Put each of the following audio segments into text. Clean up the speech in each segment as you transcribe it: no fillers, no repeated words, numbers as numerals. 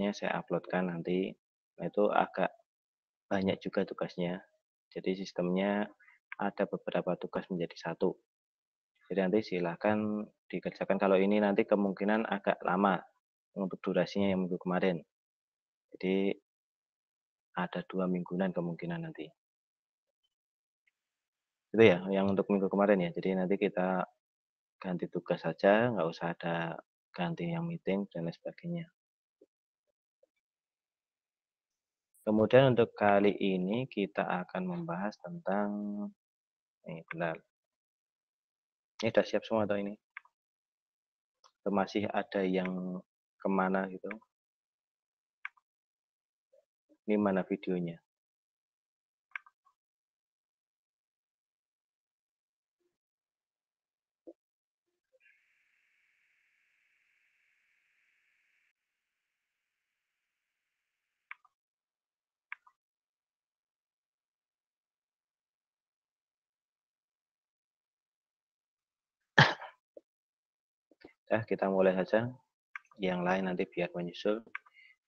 tugasnya saya uploadkan nanti. Nah, itu agak banyak juga tugasnya. Jadi sistemnya ada beberapa tugas menjadi satu. Jadi nanti silahkan dikerjakan. Kalau ini nanti kemungkinan agak lama untuk durasinya yang minggu kemarin. Jadi ada 2 mingguan kemungkinan nanti. Itu ya, yang untuk minggu kemarin ya. Jadi nanti kita ganti tugas saja, nggak usah ada ganti yang meeting dan lain sebagainya. Kemudian untuk kali ini kita akan membahas tentang bentar. Ini udah siap semua atau ini? Atau masih ada yang kemana gitu? Ini mana videonya? Kita mulai saja. Yang lain nanti biar menyusul.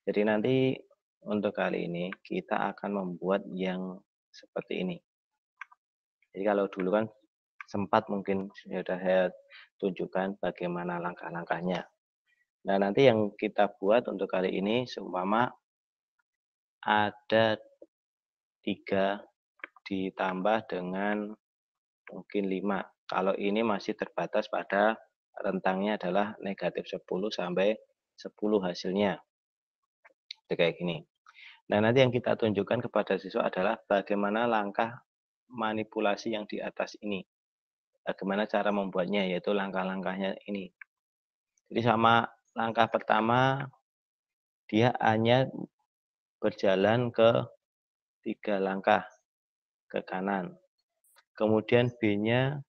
Jadi nanti untuk kali ini kita akan membuat yang seperti ini. Jadi kalau dulu kan sempat mungkin sudah saya tunjukkan bagaimana langkah-langkahnya. Nah, nanti yang kita buat untuk kali ini seumpama ada 3 ditambah dengan mungkin 5. Kalau ini masih terbatas pada rentangnya adalah negatif 10 sampai 10 hasilnya. Jadi kayak gini. Nah, nanti yang kita tunjukkan kepada siswa adalah bagaimana langkah manipulasi yang di atas ini. Bagaimana cara membuatnya, yaitu langkah-langkahnya ini. Jadi sama langkah pertama, dia hanya berjalan ke 3 langkah ke kanan. Kemudian B-nya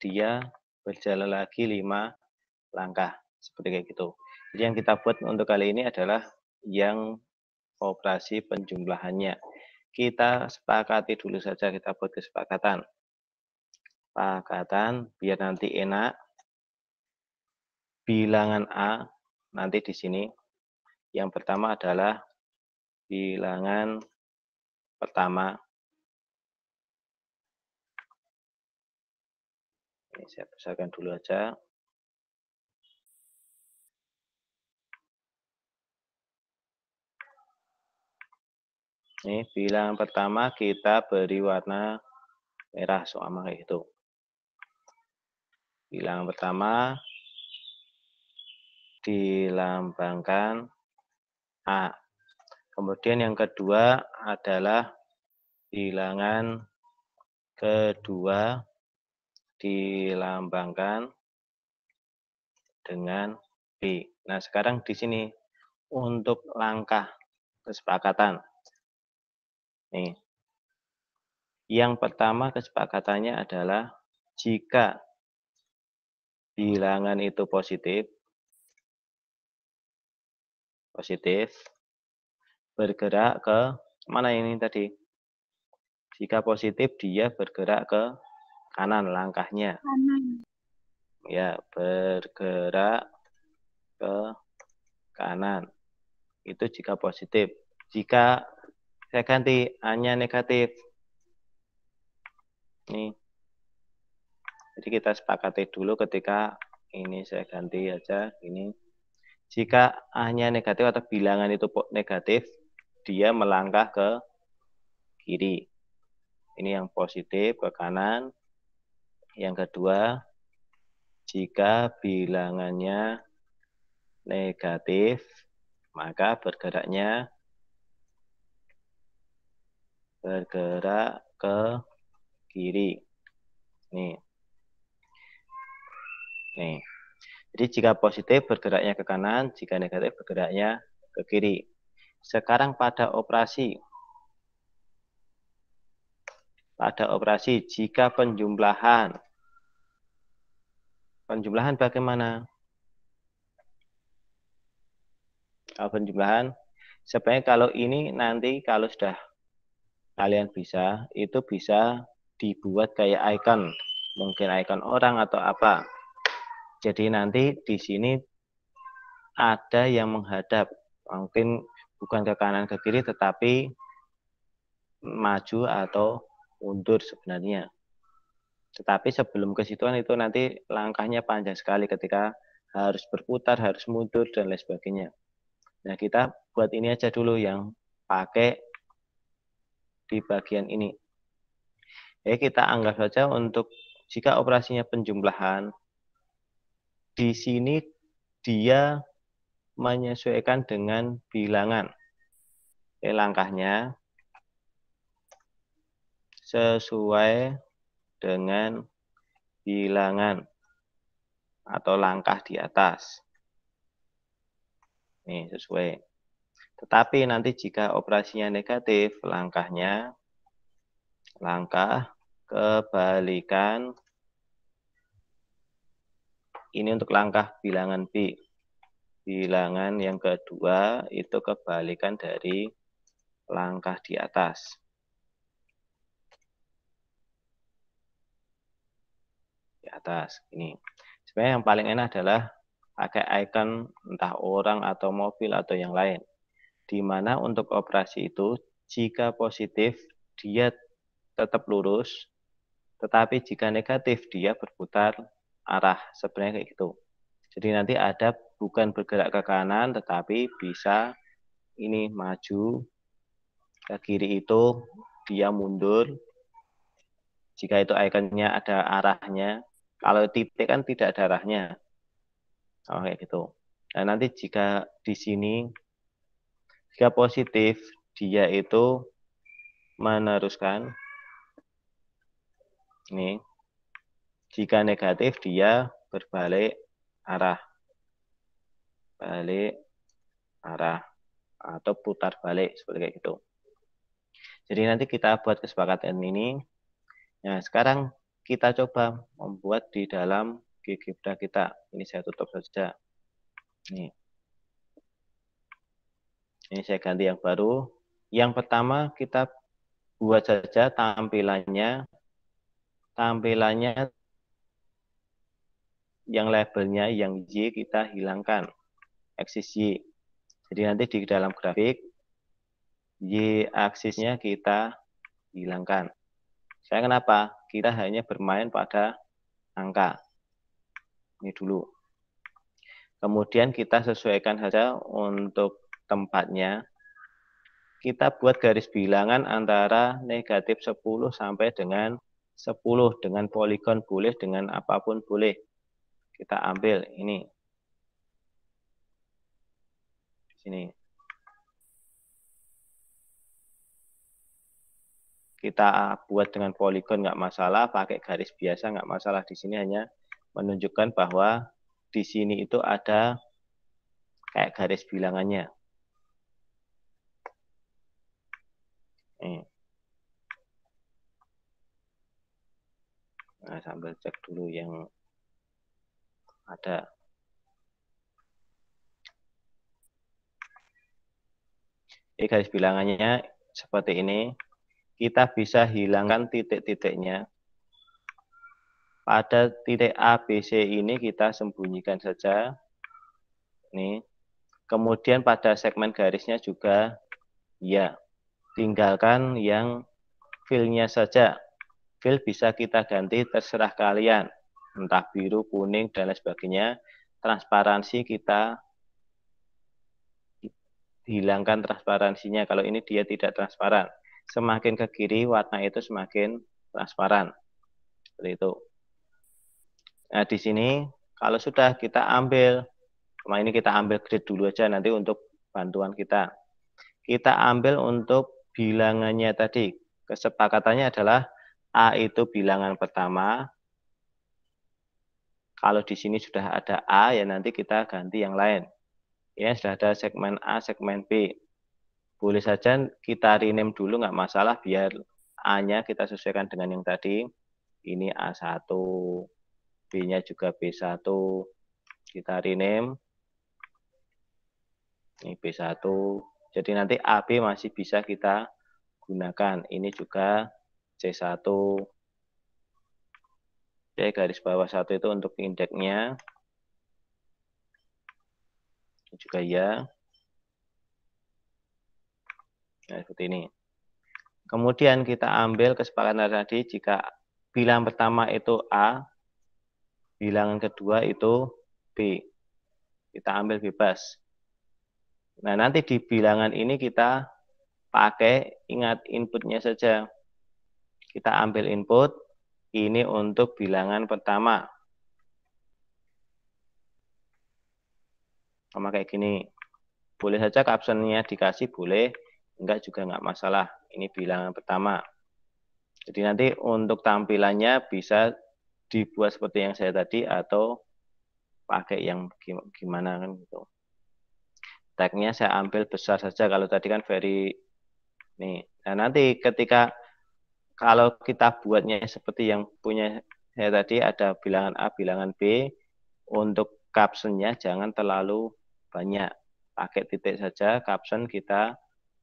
dia berjalan lagi 5 langkah. Seperti kayak gitu. Jadi yang kita buat untuk kali ini adalah yang operasi penjumlahannya. Kita sepakati dulu saja, kita buat kesepakatan. Kesepakatan biar nanti enak. Bilangan A nanti di sini. Yang pertama adalah bilangan pertama. Ini saya besarkan dulu aja. Ini bilangan pertama kita beri warna merah sama kayak gitu. Bilangan pertama dilambangkan A. Kemudian yang kedua adalah bilangan kedua dilambangkan dengan B. Nah, sekarang di sini untuk langkah kesepakatan. Nih. Yang pertama kesepakatannya adalah jika bilangan itu positif, bergerak ke mana ini tadi? Jika positif dia bergerak ke kanan langkahnya. Kanan. Ya, bergerak ke kanan. Itu jika positif. Jika saya ganti hanya negatif. Nih. Jadi kita sepakati dulu ketika ini saya ganti aja ini. Jika hanya negatif atau bilangan itu negatif, dia melangkah ke kiri. Ini yang positif ke kanan. Yang kedua, jika bilangannya negatif, maka bergerak ke kiri. Nih. Jadi jika positif bergeraknya ke kanan, jika negatif bergeraknya ke kiri. Sekarang pada operasi jika penjumlahan bagaimana? Kalau penjumlahan, sebenarnya kalau ini nanti kalau sudah kalian bisa, itu bisa dibuat kayak icon, mungkin icon orang atau apa. Jadi nanti di sini ada yang menghadap Mungkin bukan ke kanan ke kiri, tetapi maju atau mundur sebenarnya. Tetapi sebelum ke situ itu nanti langkahnya panjang sekali ketika harus berputar, harus mundur, dan lain sebagainya. Nah, kita buat ini aja dulu yang pakai di bagian ini. Kita anggap saja untuk jika operasinya penjumlahan, di sini dia menyesuaikan dengan bilangan. Langkahnya sesuai dengan bilangan atau langkah di atas. Nih, sesuai. Tetapi nanti jika operasinya negatif, langkahnya langkah kebalikan. Ini untuk langkah bilangan B. Bilangan yang kedua itu kebalikan dari langkah di atas. Di atas, ini. Sebenarnya yang paling enak adalah pakai icon entah orang atau mobil atau yang lain. Di mana untuk operasi itu, jika positif, dia tetap lurus, tetapi jika negatif, dia berputar arah. Sebenarnya kayak gitu. Jadi nanti ada bukan bergerak ke kanan, tetapi bisa ini maju, ke kiri itu dia mundur. Jika itu ikonnya ada arahnya, kalau titik kan tidak ada arahnya. Oh, kayak gitu. Nah, nanti jika di sini, jika positif, dia itu meneruskan. Ini. Jika negatif, dia berbalik arah. Balik arah. Atau putar balik, seperti kayak gitu. Jadi nanti kita buat kesepakatan ini. Nah, sekarang kita coba membuat di dalam GeoGebra kita. Ini saya tutup saja. Ini saya ganti yang baru. Yang pertama kita buat saja tampilannya yang labelnya yang Y kita hilangkan. Aksis Y. Jadi nanti di dalam grafik Y aksisnya kita hilangkan. Saya kenapa? Kita hanya bermain pada angka. Ini dulu. Kemudian kita sesuaikan saja untuk tempatnya. Kita buat garis bilangan antara negatif 10 sampai dengan 10. Dengan poligon boleh, dengan apapun boleh. Kita ambil ini. Di sini. Kita buat dengan poligon nggak masalah, pakai garis biasa nggak masalah. Di sini hanya menunjukkan bahwa di sini itu ada kayak garis bilangannya. Nah, sambil cek dulu yang ada. Ini garis bilangannya seperti ini. Kita bisa hilangkan titik-titiknya. Pada titik A, B, C ini kita sembunyikan saja. Nih. Kemudian pada segmen garisnya juga, ya, tinggalkan yang fill-nya saja. Fill bisa kita ganti terserah kalian. Entah biru, kuning, dan lain sebagainya. Transparansi kita hilangkan transparansinya. Kalau ini dia tidak transparan. Semakin ke kiri, warna itu semakin transparan. Seperti itu. Nah, di sini kalau sudah kita ambil, ini kita ambil grid dulu aja nanti untuk bantuan kita. Kita ambil untuk bilangannya tadi. Kesepakatannya adalah A itu bilangan pertama. Kalau di sini sudah ada A, ya nanti kita ganti yang lain. Ya, sudah ada segmen A, segmen B. Boleh saja kita rename dulu, nggak masalah, biar A-nya kita sesuaikan dengan yang tadi. Ini A1, B-nya juga B1. Kita rename. Ini B1. Jadi nanti AB masih bisa kita gunakan. Ini juga C1. Oke, garis bawah 1 itu untuk indeksnya. Ini juga ya. Nah, seperti ini. Kemudian kita ambil kesepakatan tadi, jika bilangan pertama itu A, bilangan kedua itu B. Kita ambil bebas. Nah, nanti di bilangan ini kita pakai, ingat inputnya saja. Kita ambil input, ini untuk bilangan pertama. Sama kayak gini. Boleh saja captionnya dikasih, boleh. Enggak juga enggak masalah. Ini bilangan pertama. Jadi nanti untuk tampilannya bisa dibuat seperti yang saya tadi, atau pakai yang gimana kan gitu. Tagnya saya ambil besar saja, kalau tadi kan very nih. Nah, nanti ketika kalau kita buatnya seperti yang punya saya tadi, ada bilangan A, bilangan B, untuk captionnya jangan terlalu banyak. Pakai titik saja, caption kita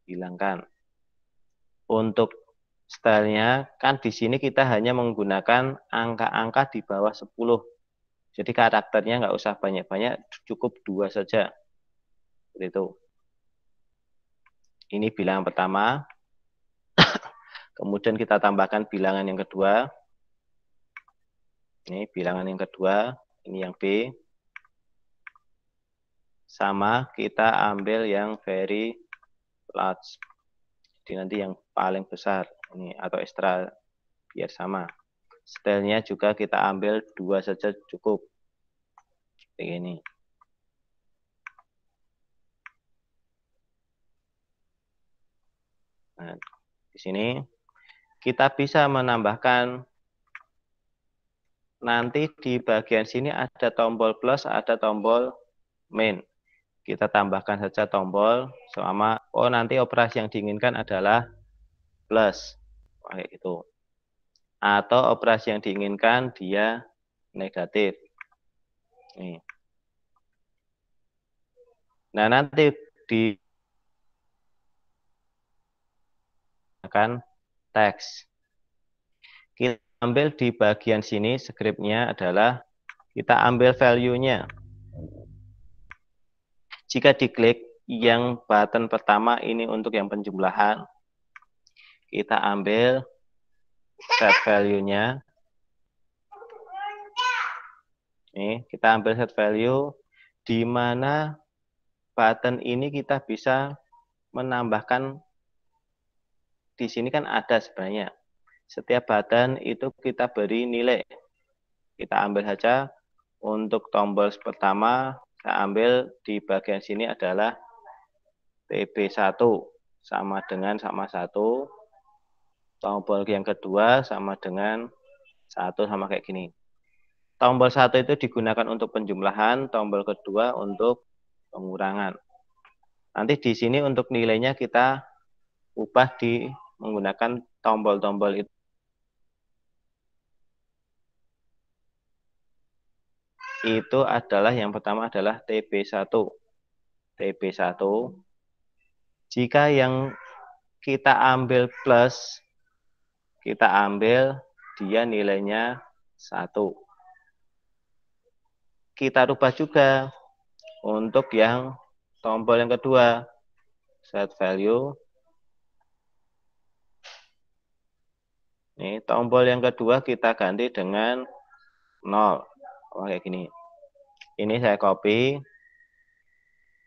hilangkan. Untuk stylenya, kan di sini kita hanya menggunakan angka-angka di bawah 10. Jadi karakternya nggak usah banyak-banyak, cukup 2 saja. Seperti itu. Ini bilangan pertama. Kemudian kita tambahkan bilangan yang kedua. Ini bilangan yang kedua, ini yang B. Sama, kita ambil yang very large. Jadi nanti yang paling besar ini, atau ekstra, biar sama. Stylenya juga kita ambil 2 saja cukup. Seperti ini. Nah, di sini kita bisa menambahkan, nanti di bagian sini ada tombol plus, ada tombol min. Kita tambahkan saja tombol selama, nanti operasi yang diinginkan adalah plus. Kayak gitu. Atau operasi yang diinginkan dia negatif. Nih. Nah, nanti di akan teks. Kita ambil di bagian sini, scriptnya adalah kita ambil value-nya. Jika diklik yang button pertama ini untuk yang penjumlahan, kita ambil set value-nya. Nih, kita ambil set value, di mana button ini kita bisa menambahkan. Di sini kan ada sebenarnya. Setiap button itu kita beri nilai. Kita ambil saja untuk tombol pertama, saya ambil di bagian sini adalah TB1 sama dengan sama 1. Tombol yang kedua sama dengan 1, sama kayak gini. Tombol 1 itu digunakan untuk penjumlahan, tombol kedua untuk pengurangan. Nanti di sini untuk nilainya kita ubah di menggunakan tombol-tombol itu. Itu adalah yang pertama adalah TB1. TB1. Jika yang kita ambil plus, kita ambil dia nilainya 1. Kita rubah juga untuk yang tombol yang kedua. Set value. Nih, tombol yang kedua kita ganti dengan 0. Kayak gini. Ini saya copy.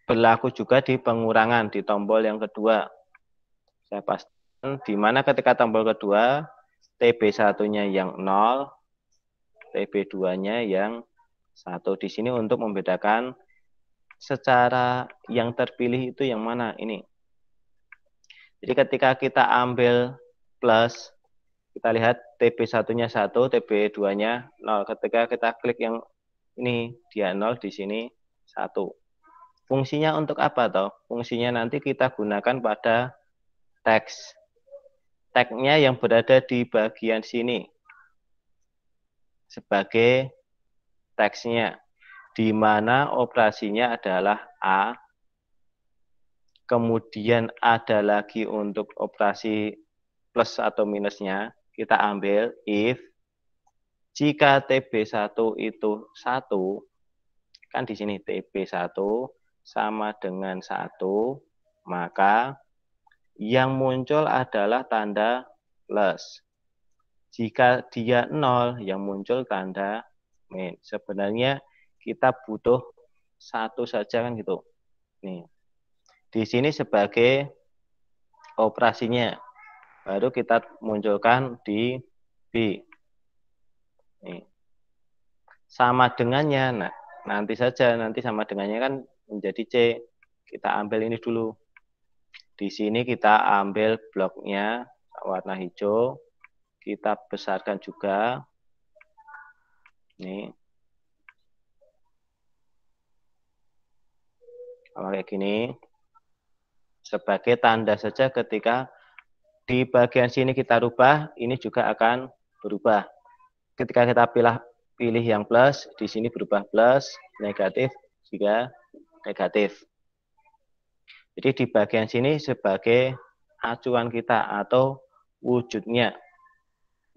Berlaku juga di pengurangan di tombol yang kedua. Saya pastikan di mana ketika tombol kedua, TB1-nya yang 0, TB2-nya yang 1. Di sini untuk membedakan secara yang terpilih itu yang mana ini. Jadi ketika kita ambil plus, kita lihat TB1-nya 1, TB2-nya 0. Ketika kita klik yang ini, dia 0, di sini 1. Fungsinya untuk apa toh? Fungsinya nanti kita gunakan pada teks. Tagnya yang berada di bagian sini sebagai teksnya, di mana operasinya adalah A. Kemudian ada lagi untuk operasi plus atau minusnya, kita ambil if jika TB1 itu 1, kan di sini TB1 sama dengan 1, maka yang muncul adalah tanda plus. Jika dia 0, yang muncul tanda min. Sebenarnya kita butuh satu saja kan gitu. Nih. Di sini sebagai operasinya. Baru kita munculkan di B. Nih. Sama dengannya. Nah, nanti saja. Nanti sama dengannya kan menjadi C. Kita ambil ini dulu. Di sini kita ambil bloknya warna hijau. Kita besarkan juga. Nih. Kalau kayak gini. Sebagai tanda saja ketika di bagian sini kita rubah, ini juga akan berubah. Ketika kita pilih yang plus, di sini berubah plus, negatif, juga negatif. Jadi di bagian sini sebagai acuan kita atau wujudnya.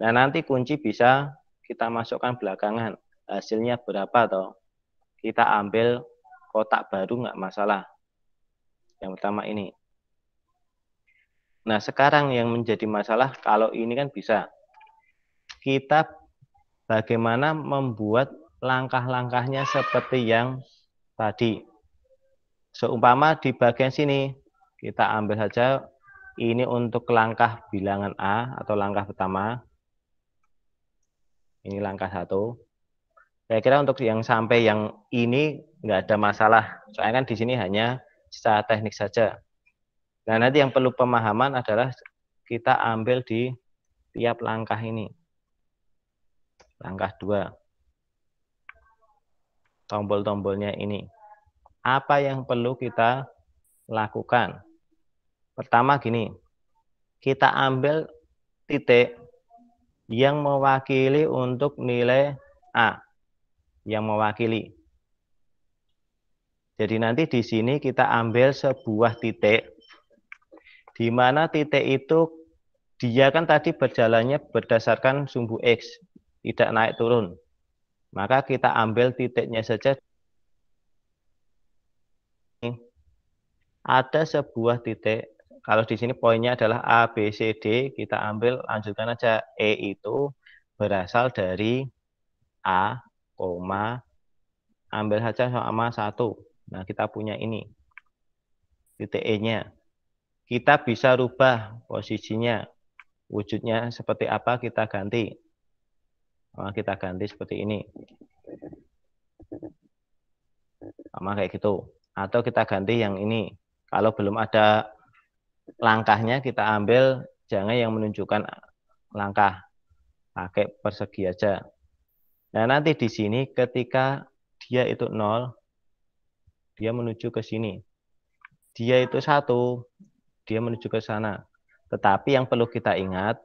Nah, nanti kunci bisa kita masukkan belakangan. Hasilnya berapa toh? Kita ambil kotak baru nggak masalah. Yang pertama ini. Nah, sekarang yang menjadi masalah kalau ini kan bisa. Kita bagaimana membuat langkah-langkahnya seperti yang tadi. Seumpama di bagian sini, kita ambil saja ini untuk langkah bilangan A atau langkah pertama. Ini langkah 1. Saya kira untuk yang sampai yang ini nggak ada masalah. Soalnya kan di sini hanya secara teknik saja. Nah, nanti yang perlu pemahaman adalah kita ambil di tiap langkah ini. Langkah 2. Tombol-tombolnya ini. Apa yang perlu kita lakukan? Pertama gini, kita ambil titik yang mewakili untuk nilai A. Yang mewakili. Jadi nanti di sini kita ambil sebuah titik di mana titik itu dia kan tadi berjalannya berdasarkan sumbu X, tidak naik turun. Maka kita ambil titiknya saja. Ada sebuah titik, kalau di sini poinnya adalah A, B, C, D, kita ambil, lanjutkan aja. E itu berasal dari A, ambil saja sama 1. Nah, kita punya ini, titik E-nya. Kita bisa rubah posisinya, wujudnya seperti apa kita ganti. Nah, kita ganti seperti ini. Sama kayak gitu. Atau kita ganti yang ini. Kalau belum ada langkahnya, kita ambil jangan yang menunjukkan langkah. Pakai persegi aja. Nah, nanti di sini ketika dia itu 0, dia menuju ke sini. Dia itu 1, dia menuju ke sana. Tetapi yang perlu kita ingat,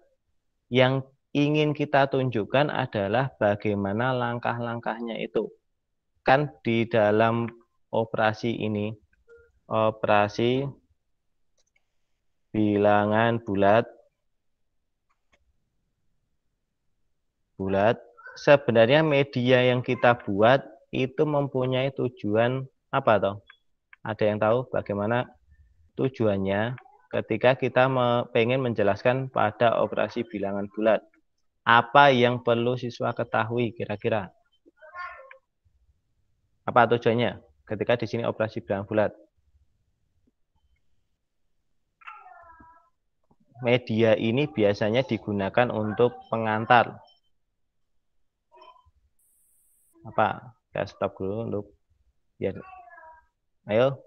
yang ingin kita tunjukkan adalah bagaimana langkah-langkahnya itu. Kan di dalam operasi ini, operasi bilangan bulat, sebenarnya media yang kita buat itu mempunyai tujuan apa toh? Ada yang tahu bagaimana tujuannya ketika kita pengen menjelaskan pada operasi bilangan bulat? Apa yang perlu siswa ketahui kira-kira? Apa tujuannya ketika di sini operasi bilangan bulat? Media ini biasanya digunakan untuk pengantar. Apa? Saya stop dulu untuk biar. Ayo,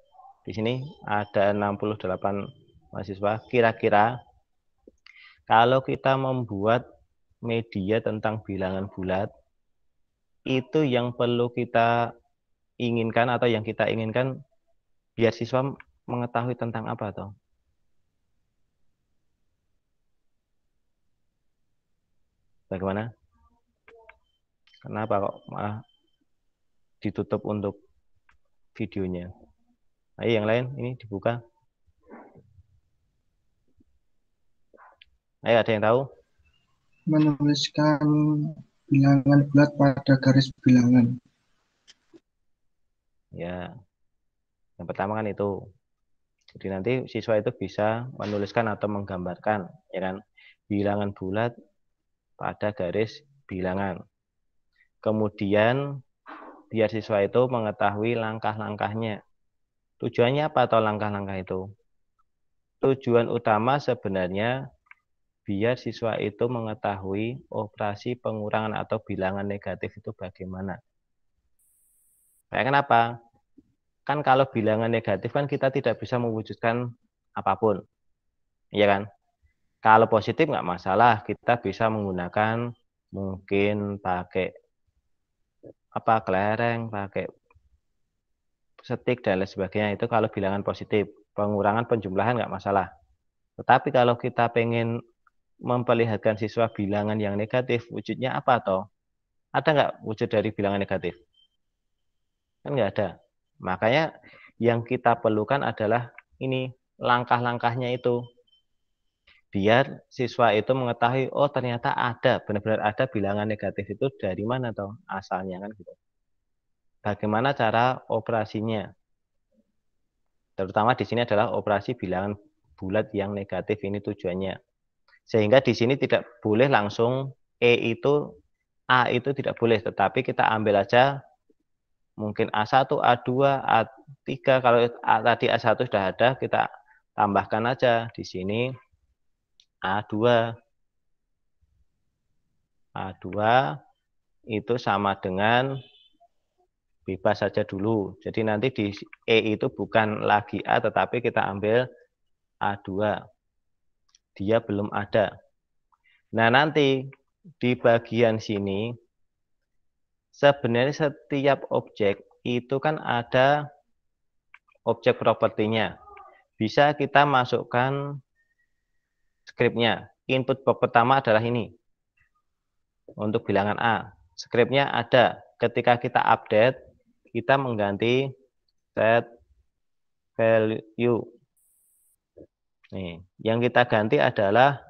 di sini ada 68 mahasiswa. Kira-kira kalau kita membuat media tentang bilangan bulat, itu yang perlu kita inginkan atau yang kita inginkan biar siswa mengetahui tentang apa toh? Bagaimana? Kenapa kok malah ditutup untuk videonya? Ayo yang lain ini dibuka. Ayo, ada yang tahu? Menuliskan bilangan bulat pada garis bilangan. Ya, yang pertama kan itu. Jadi nanti siswa itu bisa menuliskan atau menggambarkan, ya kan, bilangan bulat pada garis bilangan. Kemudian biar siswa itu mengetahui langkah-langkahnya. Tujuannya apa atau langkah-langkah itu? Tujuan utama sebenarnya biar siswa itu mengetahui operasi pengurangan atau bilangan negatif itu bagaimana. Kayak kenapa? Kan kalau bilangan negatif kan kita tidak bisa mewujudkan apapun, ya kan? Kalau positif nggak masalah, kita bisa menggunakan mungkin pakai kelereng, pakai setik dan lain sebagainya. Itu kalau bilangan positif, pengurangan penjumlahan nggak masalah. Tetapi kalau kita pengen memperlihatkan siswa bilangan yang negatif, wujudnya apa toh? Ada nggak wujud dari bilangan negatif? Kan nggak ada. Makanya yang kita perlukan adalah ini, langkah-langkahnya itu. Biar siswa itu mengetahui, oh ternyata ada, benar-benar ada bilangan negatif itu dari mana toh asalnya kan gitu. Bagaimana cara operasinya? Terutama di sini adalah operasi bilangan bulat yang negatif ini tujuannya. Sehingga di sini tidak boleh langsung A itu tidak boleh, tetapi kita ambil aja mungkin A1, A2, A3. Kalau tadi A1 sudah ada, kita tambahkan aja di sini A2. A2 itu sama dengan bebas saja dulu. Jadi nanti di E itu bukan lagi A, tetapi kita ambil A2. Dia belum ada. Nah, nanti di bagian sini, sebenarnya setiap objek itu kan ada objek propertinya. Bisa kita masukkan skripnya. Input box pertama adalah ini. Untuk bilangan A. Skripnya ada. Ketika kita update, kita mengganti set value. Nih, yang kita ganti adalah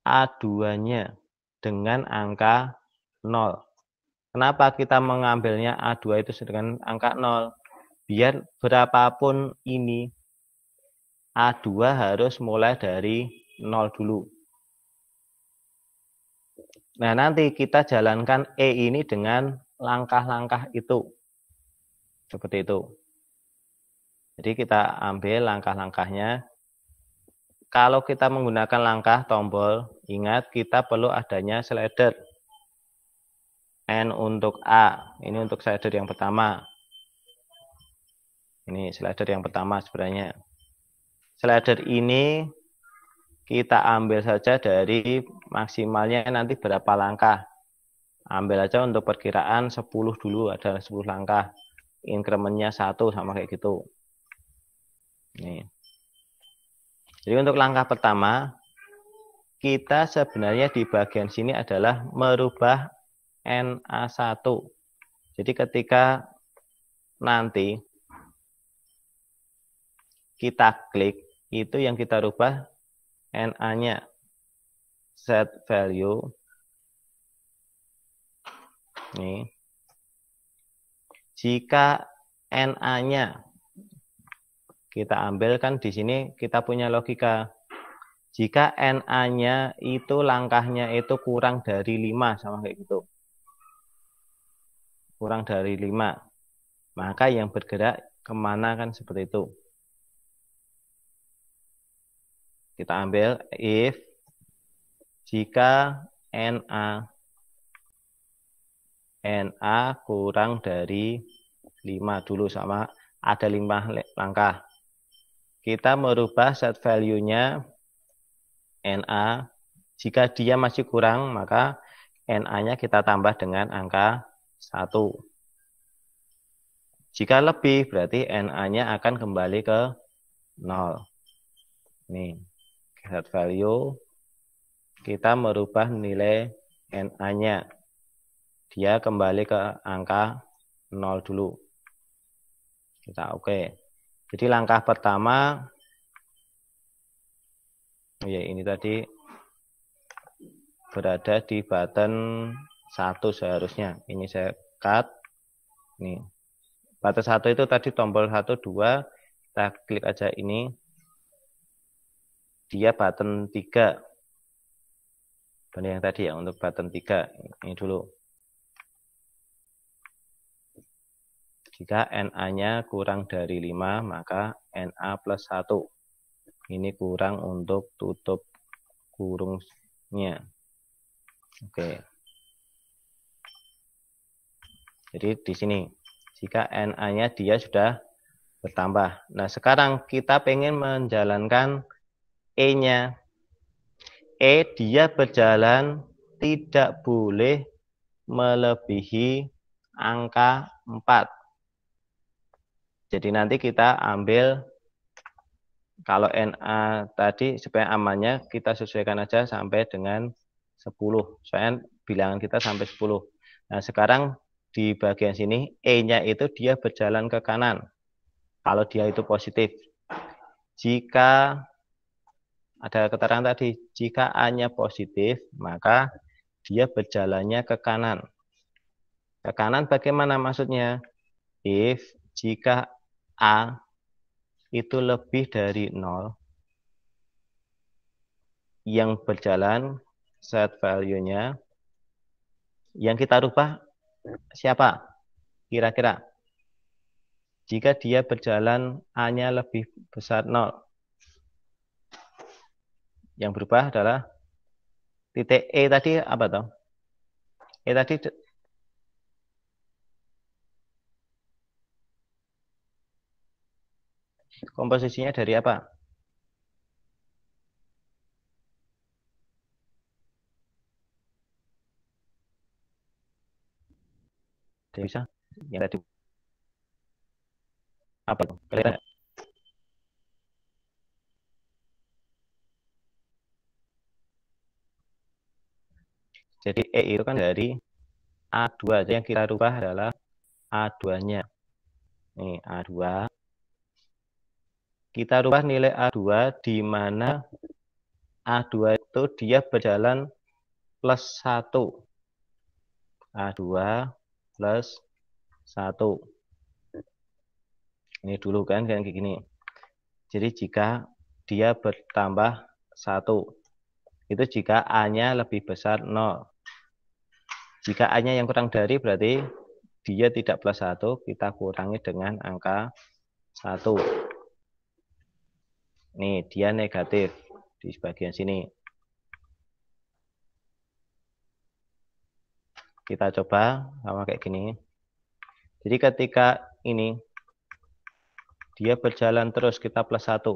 A2-nya dengan angka 0. Kenapa kita mengambilnya A2 itu dengan angka 0? Biar berapapun ini, A2 harus mulai dari 0 dulu. Nah, nanti kita jalankan E ini dengan langkah-langkah itu. Seperti itu. Jadi kita ambil langkah-langkahnya. Kalau kita menggunakan langkah tombol, ingat kita perlu adanya slider. N untuk A. Ini untuk slider yang pertama. Ini slider yang pertama sebenarnya. Slider ini kita ambil saja dari maksimalnya nanti berapa langkah. Ambil aja untuk perkiraan 10 dulu, ada 10 langkah. Incrementnya 1 sama kayak gitu. Nih. Jadi untuk langkah pertama, kita sebenarnya di bagian sini adalah merubah NA1. Jadi ketika nanti kita klik, itu yang kita rubah NA-nya. Set value. Nih. Jika NA-nya kita ambil, kan di sini kita punya logika. Jika NA-nya itu langkahnya itu kurang dari 5 sama kayak gitu. Kurang dari 5. Maka yang bergerak kemana kan seperti itu. Kita ambil if jika NA kurang dari 5 dulu, sama ada 5 langkah. Kita merubah set value-nya NA. Jika dia masih kurang, maka NA-nya kita tambah dengan angka 1. Jika lebih, berarti NA-nya akan kembali ke 0. Nih, set value. Kita merubah nilai NA-nya. Dia kembali ke angka 0 dulu. Kita oke. Jadi langkah pertama, ya ini tadi berada di button 1 seharusnya. Ini saya cut. Nih. Button 1 itu tadi tombol 1, 2, Kita klik aja ini. Dia button 3. Ini yang tadi ya, untuk button 3. Ini dulu. Jika NA-nya kurang dari 5, maka NA plus 1. Ini kurang untuk tutup kurungnya. Oke. Jadi di sini, jika NA-nya dia sudah bertambah. Nah, sekarang kita pengen menjalankan E-nya. E dia berjalan tidak boleh melebihi angka 4. Jadi nanti kita ambil, kalau NA tadi supaya amannya kita sesuaikan aja sampai dengan 10. Soalnya bilangan kita sampai 10. Nah, sekarang di bagian sini E-nya itu dia berjalan ke kanan. Kalau dia itu positif. Jika ada keterangan tadi, jika A-nya positif, maka dia berjalannya ke kanan. Ke kanan bagaimana maksudnya? If jika A itu lebih dari 0, yang berjalan set value-nya, yang kita rubah siapa? Kira-kira. Jika dia berjalan A-nya lebih besar 0, yang berubah adalah titik E tadi apa toh? E tadi komposisinya dari apa? Bisa yang tadi apa tuh? Kelihatan? Jadi E itu kan dari A2. Jadi yang kita rubah adalah A2-nya. Nih, A2. Kita rubah nilai A2 di mana A2 itu dia berjalan plus 1. A2 plus 1. Ini dulu kan kayak gini. Jadi jika dia bertambah 1, itu jika A-nya lebih besar 0. Jika A-nya yang kurang dari berarti dia tidak plus 1, kita kurangi dengan angka 1. Nih, dia negatif di bagian sini. Kita coba sama kayak gini. Jadi ketika ini dia berjalan terus, kita plus 1.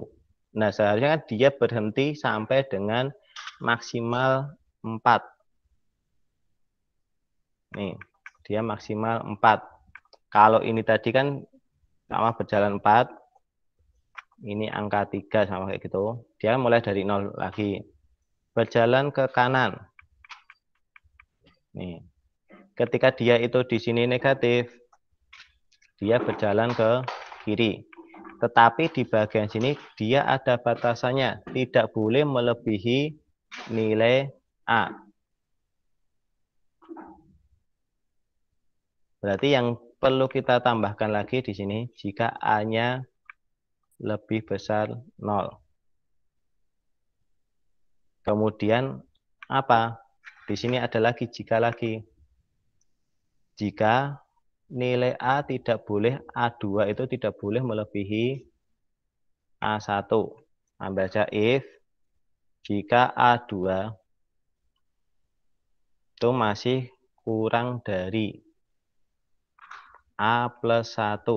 Nah, seharusnya kan dia berhenti sampai dengan maksimal 4. Nih, dia maksimal 4. Kalau ini tadi kan sama berjalan 4, ini angka 3 sama kayak gitu. Dia mulai dari 0 lagi. Berjalan ke kanan. Nih. Ketika dia itu di sini negatif, dia berjalan ke kiri. Tetapi di bagian sini dia ada batasannya, tidak boleh melebihi nilai A. Berarti yang perlu kita tambahkan lagi di sini, jika A-nya lebih besar 0. Kemudian apa? Di sini ada lagi jika lagi. Jika nilai A tidak boleh, A2 itu tidak boleh melebihi A1. Ambil aja if jika A2 itu masih kurang dari A plus 1.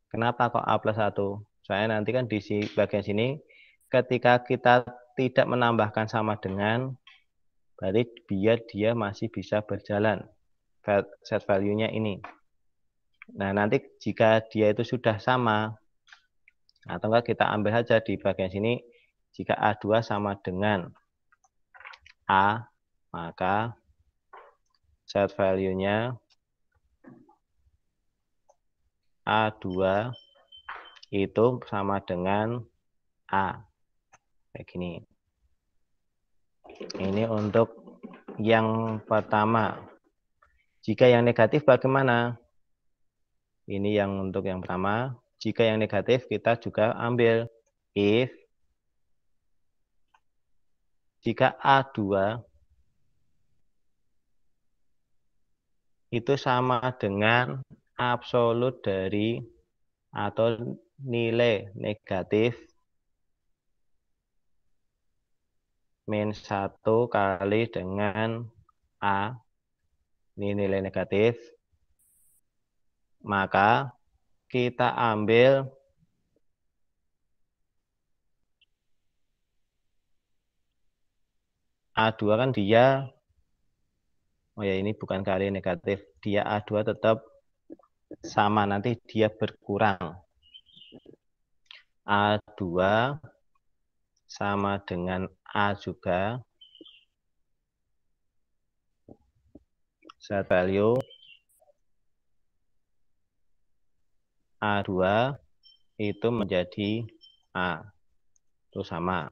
Kenapa kok A plus 1? Soalnya nanti kan di bagian sini, ketika kita tidak menambahkan sama dengan, berarti biar dia masih bisa berjalan. Set value-nya ini. Nah, nanti jika dia itu sudah sama, atau enggak kita ambil saja di bagian sini, jika A2 sama dengan A, maka set value-nya A2 itu sama dengan A. Kayak gini. Ini untuk yang pertama. Jika yang negatif bagaimana? Ini yang untuk yang pertama. Jika yang negatif kita juga ambil. If jika A2 itu sama dengan absolut dari atau nilai negatif min 1 kali dengan A, ini nilai negatif, maka kita ambil A2 kan dia, oh ya ini bukan kali negatif, dia A2 tetap sama, nanti dia berkurang. A2 sama dengan A juga, set value A2 itu menjadi A, itu sama.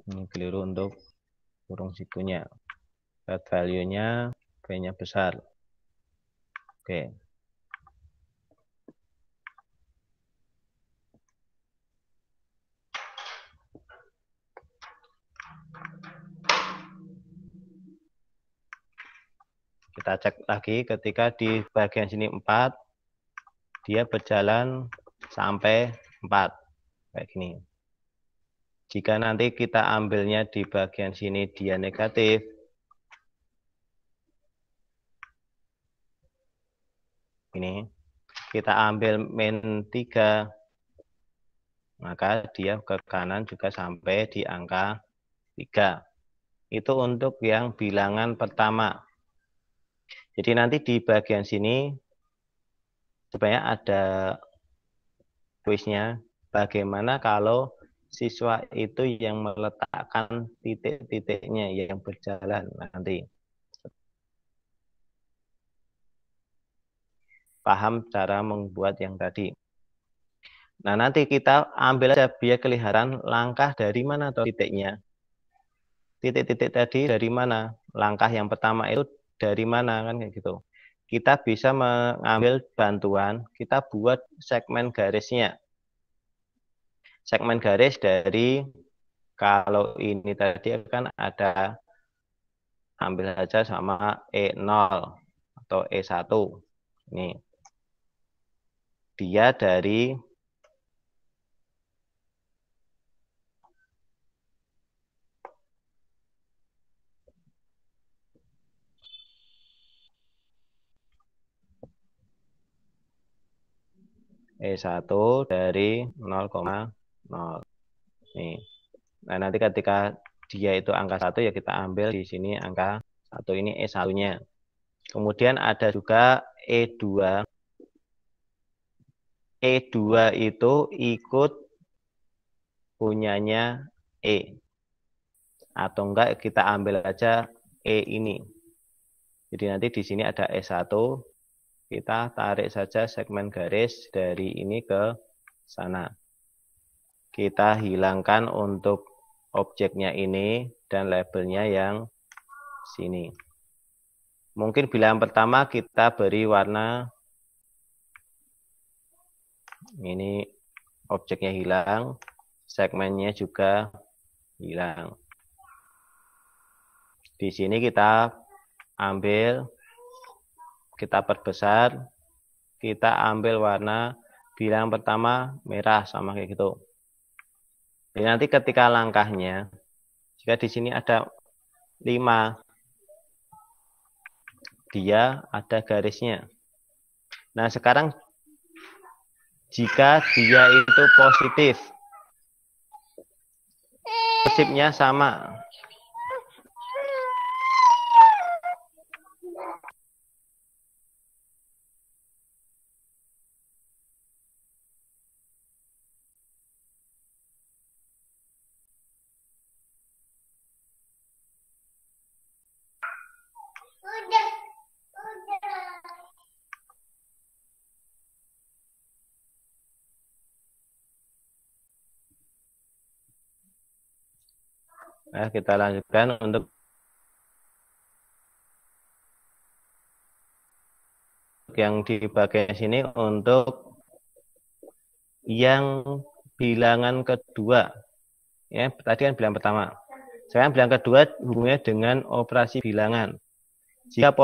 Ini keliru untuk kurung sikunya. Set value-nya B-nya besar. Oke. Kita cek lagi ketika di bagian sini 4, dia berjalan sampai 4. Kayak gini. Jika nanti kita ambilnya di bagian sini dia negatif, ini kita ambil min 3, maka dia ke kanan juga sampai di angka 3. Itu untuk yang bilangan pertama. Jadi nanti di bagian sini sebenarnya ada kuisnya, bagaimana kalau siswa itu yang meletakkan titik-titiknya yang berjalan nanti. Paham cara membuat yang tadi. Nah, nanti kita ambil aja biar kelihatan langkah dari mana atau titiknya. Titik-titik tadi dari mana? Langkah yang pertama itu dari mana kan kayak gitu. Kita bisa mengambil bantuan, kita buat segmen garisnya. Segmen garis dari kalau ini tadi kan ada, ambil saja sama E0 atau E1. Ini. Dia dari E1 dari 0,0. Nih. Nah, nanti ketika dia itu angka 1 ya kita ambil di sini angka 1, ini E1-nya. Kemudian ada juga E2. E2 itu ikut punyanya E. Atau enggak kita ambil aja E ini. Jadi nanti di sini ada E1, kita tarik saja segmen garis dari ini ke sana. Kita hilangkan untuk objeknya ini dan labelnya yang sini. Mungkin bilangan pertama kita beri warna, ini objeknya hilang, segmennya juga hilang. Di sini kita ambil, kita perbesar, kita ambil warna bilangan pertama merah sama kayak gitu. Jadi nanti ketika langkahnya, jika di sini ada 5, dia ada garisnya. Nah, sekarang jika dia itu positif, prinsipnya sama. Nah, kita lanjutkan untuk yang di bagian sini untuk yang bilangan kedua. Ya, tadi kan bilangan pertama. Sekarang bilangan kedua hubungannya dengan operasi bilangan. Jika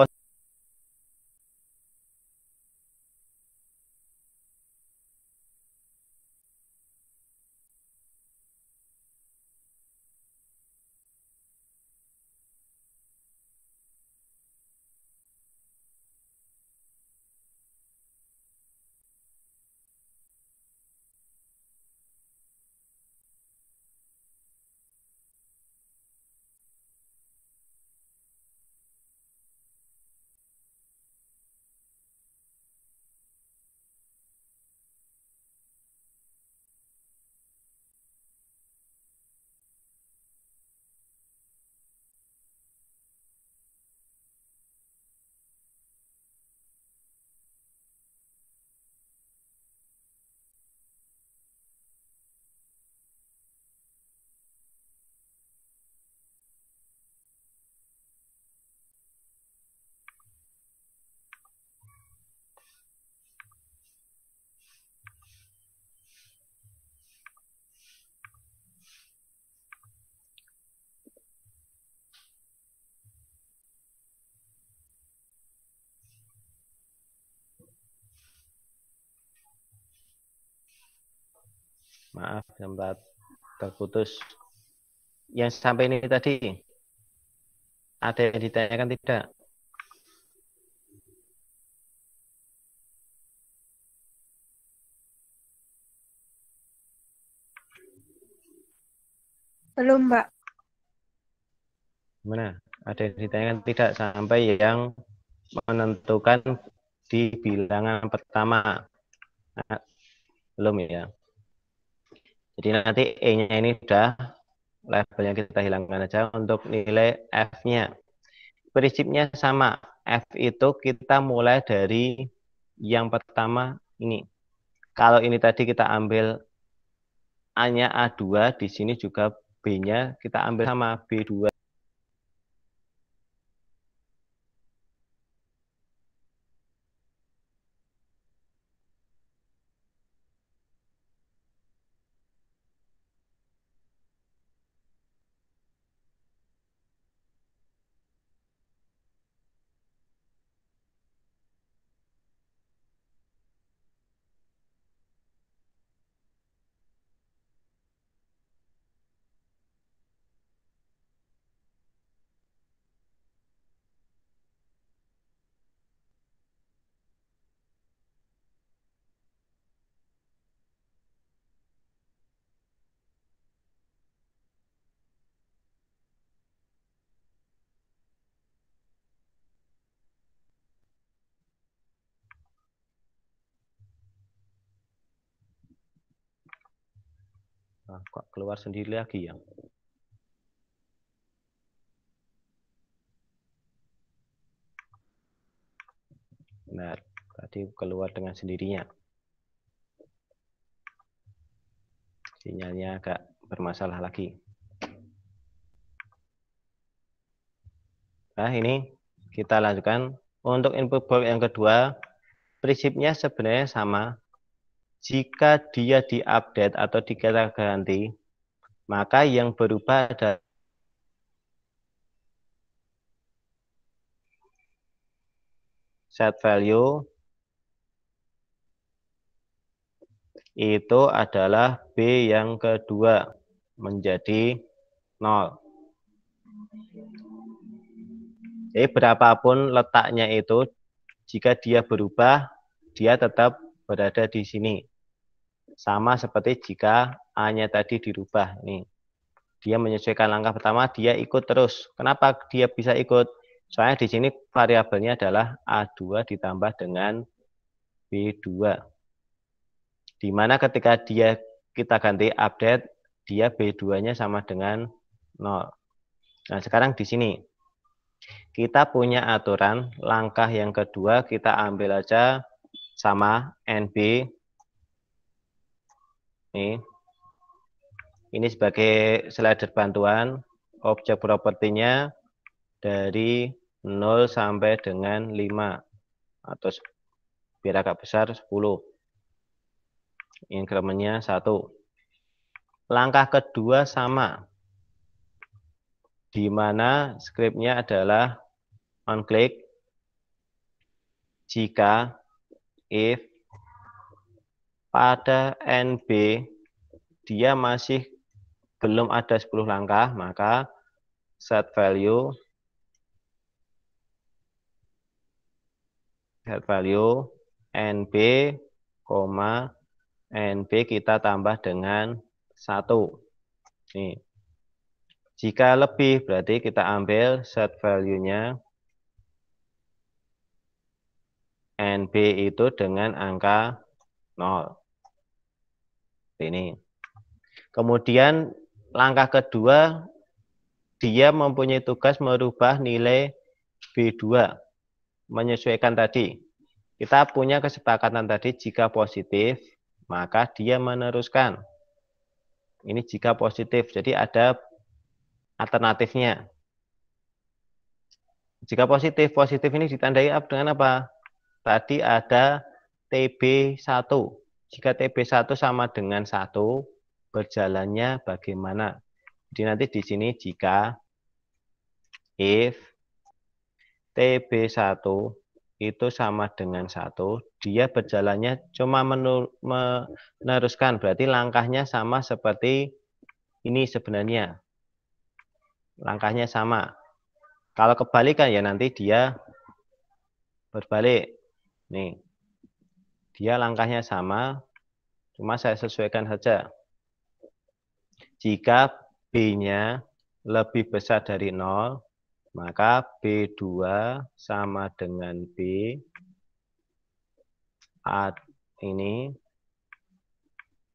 maaf sempat terputus. Yang sampai ini tadi ada yang ditanyakan tidak? Belum, Mbak. Mana? Ada yang ditanyakan tidak sampai yang menentukan di bilangan pertama? Nah, belum ya. Jadi nanti E-nya ini udah labelnya kita hilangkan aja untuk nilai F-nya. Prinsipnya sama. F itu kita mulai dari yang pertama ini. Kalau ini tadi kita ambil A-nya A2, di sini juga B-nya kita ambil sama B2. Nah, kok keluar sendiri lagi ya? Benar, tadi keluar dengan sendirinya. Sinyalnya agak bermasalah lagi. Nah, ini kita lanjutkan. Untuk input box yang kedua, prinsipnya sebenarnya sama. Jika dia diupdate atau kita ganti, maka yang berubah adalah set value itu adalah B yang kedua menjadi 0. Jadi berapapun letaknya itu, jika dia berubah, dia tetap berada di sini. Sama seperti jika A-nya tadi dirubah. Nih, dia menyesuaikan langkah pertama, dia ikut terus. Kenapa dia bisa ikut? Soalnya di sini variabelnya adalah A2 ditambah dengan B2. Di mana ketika kita ganti update, dia B2-nya sama dengan 0. Nah, sekarang di sini kita punya aturan langkah yang kedua kita ambil aja sama NB. Ini sebagai slider bantuan. objek propertinya dari 0 sampai dengan 5 atau biar agak besar 10. Incrementnya 1. Langkah kedua sama, di mana scriptnya adalah on click jika if pada NB dia masih belum ada 10 langkah, maka set value NB, NB kita tambah dengan 1. Nih. Jika lebih berarti kita ambil set value-nya NB itu dengan angka 0. Ini. Kemudian langkah kedua, dia mempunyai tugas merubah nilai B2 menyesuaikan tadi. Kita punya kesepakatan tadi jika positif maka dia meneruskan. Ini jika positif, jadi ada alternatifnya. Jika positif, positif ini ditandai dengan apa? Tadi ada TB1. Jika TB1 sama dengan 1, berjalannya bagaimana? Jadi nanti di sini jika if TB1 itu sama dengan 1, dia berjalannya cuma meneruskan. Berarti langkahnya sama seperti ini sebenarnya. Langkahnya sama. Kalau kebalikan ya nanti dia berbalik. Nih. Dia langkahnya sama, cuma saya sesuaikan saja. Jika B-nya lebih besar dari 0, maka B2 sama dengan B. A ini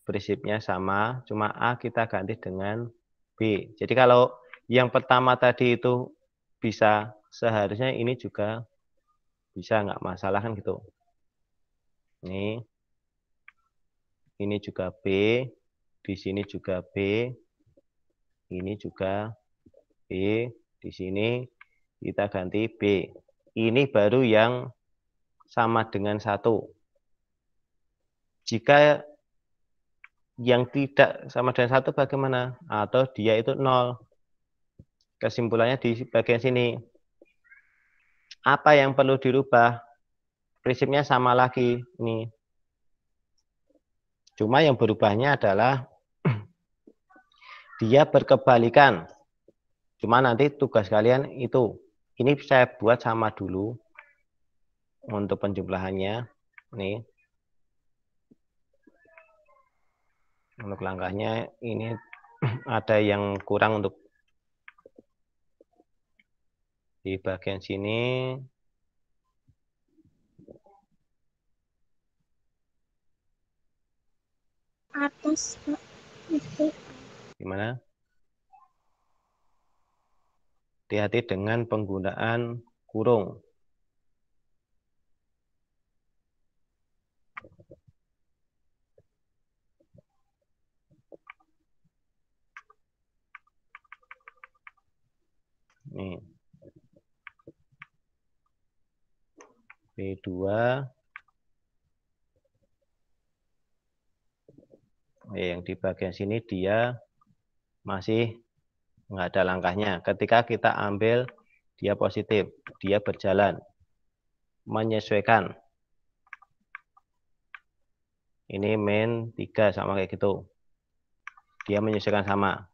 prinsipnya sama, cuma A kita ganti dengan B. Jadi kalau yang pertama tadi itu bisa, seharusnya ini juga bisa, nggak masalah kan gitu. Ini juga B, di sini juga B, ini juga B, di sini kita ganti B. Ini baru yang sama dengan 1. Jika yang tidak sama dengan 1 bagaimana? Atau dia itu 0. Kesimpulannya di bagian sini. Apa yang perlu dirubah? Prinsipnya sama lagi. Ini. Cuma yang berubahnya adalah dia berkebalikan. Cuma nanti tugas kalian itu. Ini saya buat sama dulu. Untuk penjumlahannya. Nih. Untuk langkahnya ini ada yang kurang untuk di bagian sini. Atas, Pak. Itu. Gimana? Hati-hati dengan penggunaan kurung. Nih. B2. Yang di bagian sini dia masih nggak ada langkahnya. Ketika kita ambil dia positif, dia berjalan. Menyesuaikan. Ini min 3 sama kayak gitu. Dia menyesuaikan sama.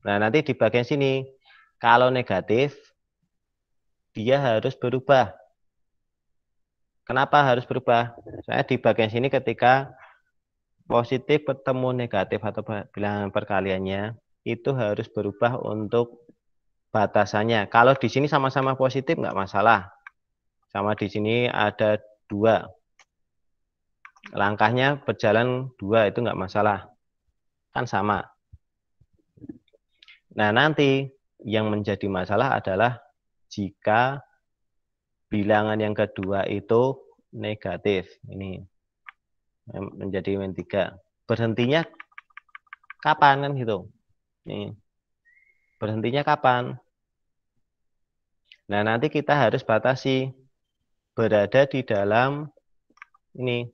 Nah, nanti di bagian sini, kalau negatif, dia harus berubah. Kenapa harus berubah? Saya di bagian sini ketika positif bertemu negatif atau bilangan perkaliannya, itu harus berubah untuk batasannya. Kalau di sini sama-sama positif nggak masalah. Sama di sini ada 2. Langkahnya berjalan 2 itu nggak masalah. Kan sama. Nah, nanti yang menjadi masalah adalah jika bilangan yang kedua itu negatif. Ini menjadi min 3. Berhentinya kapan kan gitu. Ini berhentinya kapan? Nah, nanti kita harus batasi berada di dalam ini.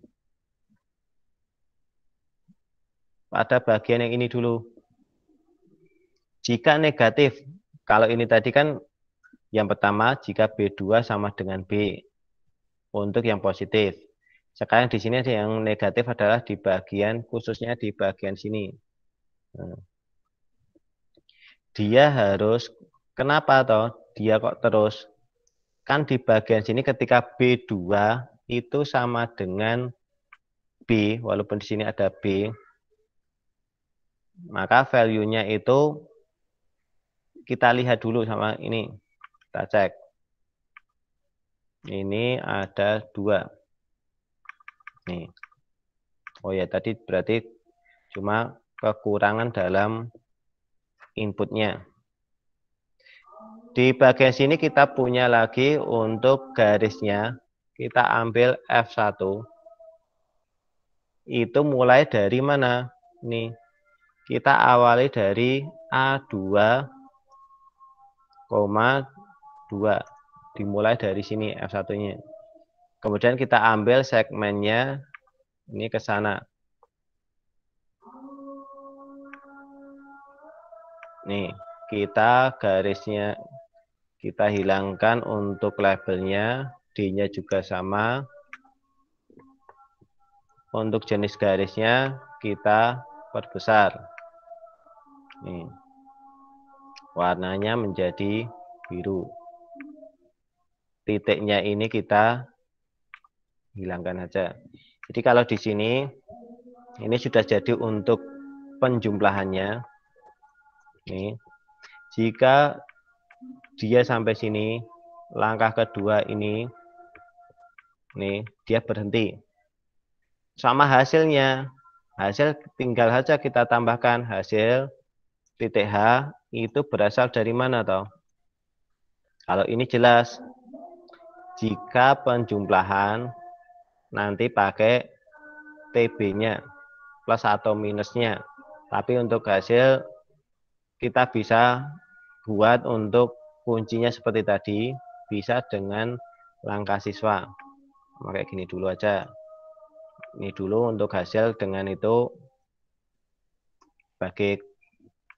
Pada bagian yang ini dulu. Jika negatif, kalau ini tadi kan yang pertama jika B2 sama dengan B untuk yang positif. Sekarang di sini yang negatif adalah di bagian, khususnya di bagian sini. Nah, dia harus, kenapa toh? Dia kok terus? Kan di bagian sini ketika B2 itu sama dengan B, walaupun di sini ada B, maka value-nya itu kita lihat dulu sama ini. Kita cek. Ini ada 2. Nih. Oh ya, tadi berarti cuma kekurangan dalam inputnya. Di bagian sini kita punya lagi untuk garisnya. Kita ambil F1. Itu mulai dari mana? Nih. Kita awali dari A2,2. Dimulai dari sini F1-nya. Kemudian kita ambil segmennya ini ke sana. Nih, kita garisnya kita hilangkan untuk labelnya, D-nya juga sama. Untuk jenis garisnya kita perbesar. Nih. Warnanya menjadi biru. Titiknya ini kita hilangkan aja. Jadi kalau di sini ini sudah jadi untuk penjumlahannya. Nih. Jika dia sampai sini, langkah kedua ini, nih, dia berhenti. Sama hasilnya, hasil tinggal saja kita tambahkan hasil titik H itu berasal dari mana toh? Kalau ini jelas, jika penjumlahan nanti pakai TB-nya plus atau minusnya. Tapi untuk hasil kita bisa buat untuk kuncinya seperti tadi, bisa dengan langkah siswa. Pakai gini dulu aja. Ini dulu untuk hasil, dengan itu bagi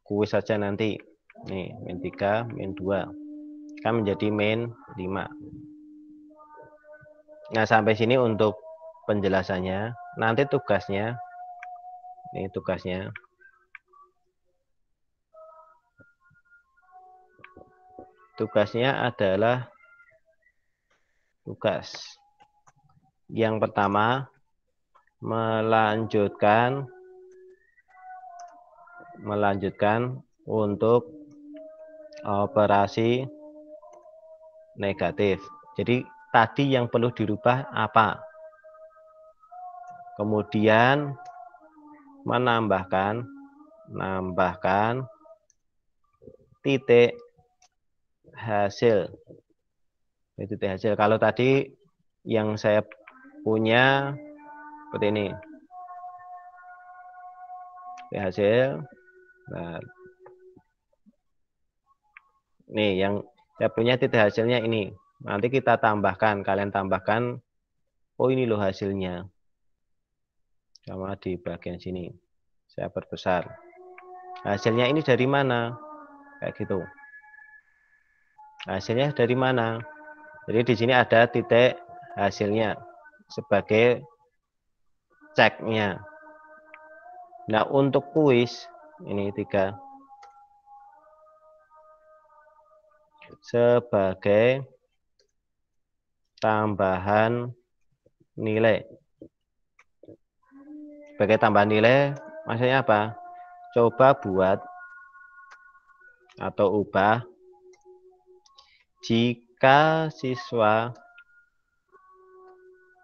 kuis saja nanti. Nih, min 3, min 2. Kan menjadi min 5. Nah, sampai sini untuk penjelasannya. Nanti tugasnya, ini tugasnya. Tugasnya adalah tugas. Yang pertama, melanjutkan untuk operasi negatif. Jadi tadi yang perlu dirubah apa? Kemudian menambahkan titik hasil. Titik hasil. Kalau tadi yang saya punya seperti ini. Titik hasil. Nah, nih yang saya punya titik hasilnya ini. Nanti kita tambahkan, kalian tambahkan, oh ini loh hasilnya. Sama di bagian sini. Saya perbesar. Hasilnya ini dari mana? Kayak gitu. Hasilnya dari mana? Jadi di sini ada titik hasilnya sebagai ceknya. Nah, untuk kuis ini 3 sebagai tambahan nilai. Sebagai tambahan nilai maksudnya apa? Coba buat atau ubah jika siswa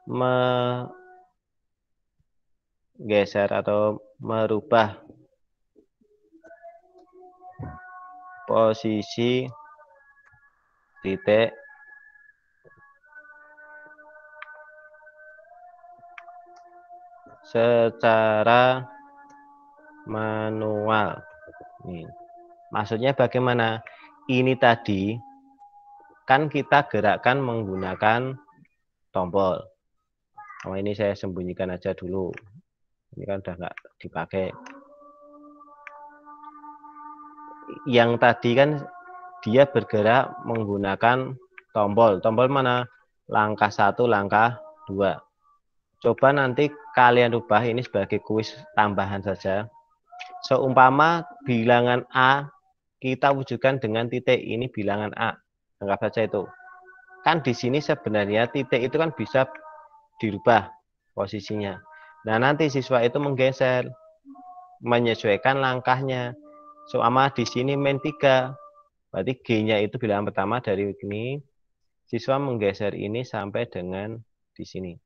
menggeser atau merubah posisi titik secara manual. Nih. Maksudnya bagaimana? Ini tadi kan kita gerakkan menggunakan tombol. Oh, ini saya sembunyikan aja dulu. Ini kan udah nggak dipakai. Yang tadi kan dia bergerak menggunakan tombol. Tombol mana? Langkah 1, langkah 2. Coba nanti kalian ubah ini sebagai kuis tambahan saja. Seumpama bilangan A kita wujudkan dengan titik ini bilangan A. Anggap saja itu. Kan di sini sebenarnya titik itu kan bisa dirubah posisinya. Nah, nanti siswa itu menggeser, menyesuaikan langkahnya. Seumpama di sini min 3. Berarti G-nya itu bilangan pertama dari ini. Siswa menggeser ini sampai dengan di sini.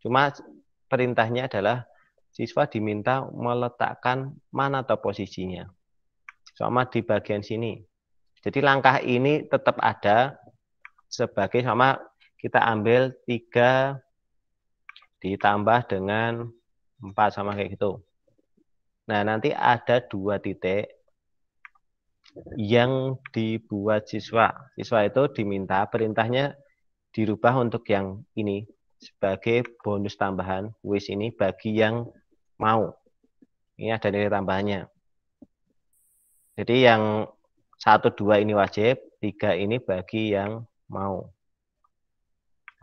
Cuma perintahnya adalah siswa diminta meletakkan mana atau posisinya. Sama di bagian sini. Jadi langkah ini tetap ada sebagai sama kita ambil 3 ditambah dengan 4 sama kayak gitu. Nah, nanti ada 2 titik yang dibuat siswa. Siswa itu diminta perintahnya dirubah untuk yang ini sebagai bonus tambahan kuis ini bagi yang mau. Ini ada nilai tambahannya. Jadi yang 1, 2 ini wajib, 3 ini bagi yang mau.